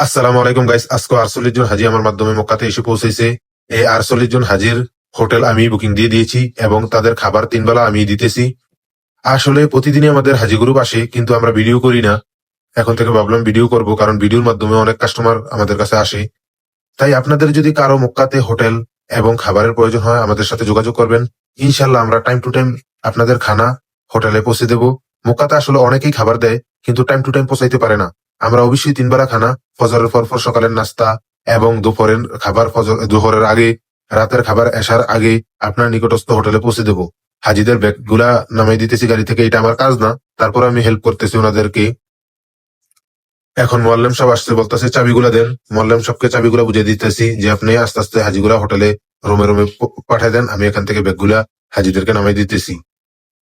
আসসালামু আলাইকুম গাইস। আজকে 48 জন হাজি আমার মাধ্যমে মক্কাতে এসে পৌঁছেছে। এই 48 জন হাজির হোটেল আমি বুকিং দিয়ে দিয়েছি এবং তাদের খাবার 3 বেলা আমি দিতেছি। আসলে প্রতিদিনই আমাদের হাজি গ্রুপ আসে, কিন্তু আমরা ভিডিও করি না। এখন থেকে ভাবলাম ভিডিও করব, কারণ ভিডিওর মাধ্যমে অনেক কাস্টমার আমাদের কাছে আসে। তাই আপনাদের যদি কারো মক্কাতে হোটেল এবং খাবারের প্রয়োজন হয়, আমাদের সাথে যোগাযোগ করবেন। ইনশাল্লাহ আমরা টাইম টু টাইম আপনাদের খানা হোটেলে পৌঁছে দেব। মক্কাতে আসলে অনেকেই খাবার দেয়, কিন্তু টাইম টু টাইম পৌঁছাইতে পারে না। আমরা অবশ্যই 3 বেলা খানা, ফজরের পর সকালের নাস্তা এবং দুপুরের খাবার দুপুরের আগে, রাতের খাবার এশার আগে আপনার নিকটস্থ হোটেলে পৌঁছে দেব। হাজিদের ব্যাগ গুলা নামাই দিতেছি গাড়ি থেকে, এটা আমার কাজ না, তারপর আমি হেল্প করতেছি ওনাদেরকে। এখন মোয়াল্লেম সাহেব আসছে, বলতেছে চাবিগুলা দেন। মোয়াল্লেম সাহেবকে চাবিগুলা বুঝিয়ে দিতেছি যে আপনি আস্তে আস্তে হাজিগুলা হোটেলে রুমে রুমে পাঠায় দেন, আমি এখান থেকে ব্যাগগুলা হাজিদেরকে নামাই দিতেছি।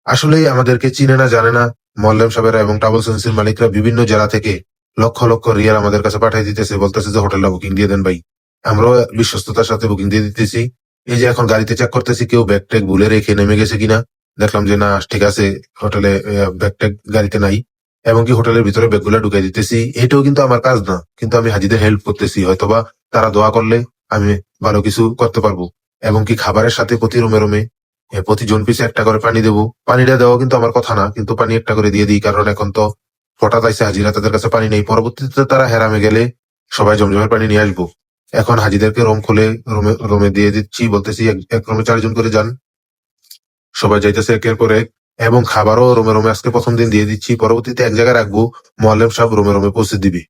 আসলে আমাদেরকে চিনে না, জানে না। মোয়াল্লেম সাহেবেরা এবং ট্রাভেলস এজেন্সির মালিকরা বিভিন্ন জেলা থেকে লক্ষ লক্ষ রিয়াল আমাদের কাছে পাঠিয়ে দিতেছে, বলতেছে যে হোটেলটা বুকিং দিয়ে দেন ভাই। আমরাও বিশ্বস্ততার সাথে বুকিং দিয়ে দিতেছি। এই যে এখন গাড়িতে চেক করতেছি কেউ ব্যাগ ট্যাগ ভুলে রেখে নেমে গেছে কিনা। দেখলাম যে না, ঠিক আছে, হোটেলে ব্যাগ ট্যাগ গাড়িতে নাই। এবং কি হোটেলের ভিতরে ব্যাগগুলা ঢুকাই দিতেছি। এটাও কিন্তু আমার কাজ না, কিন্তু আমি হাজিদের হেল্প করতেছি। হয়তোবা তারা দোয়া করলে আমি ভালো কিছু করতে পারবো। এবং কি খাবারের সাথে প্রতি রুমে রুমে প্রতি জন পিছে একটা করে পানি দেবো। পানিটা দেওয়া কিন্তু আমার কথা না, কিন্তু পানি একটা করে দিয়ে দিই, কারণ এখন তো হঠাৎ আইসে হাজিরা, তাদের কাছে পানি নেই। পরবর্তীতে তারা হেরামে গেলে সবাই জমজমের পানি নিয়ে আসবো। এখন হাজিদেরকে রুম খুলে রুমে রুমে দিয়ে দিচ্ছি, বলতেছি এক রুমে 4 জন করে যান। সবাই যাইতেছে একের পর এক। এবং খাবারও রুমে রুমে আজকে প্রথম দিন দিয়ে দিচ্ছি, পরবর্তীতে এক জায়গায় রাখবো। মোয়াল্লেম সাহেব রুমে রুমে পৌঁছে দিবে।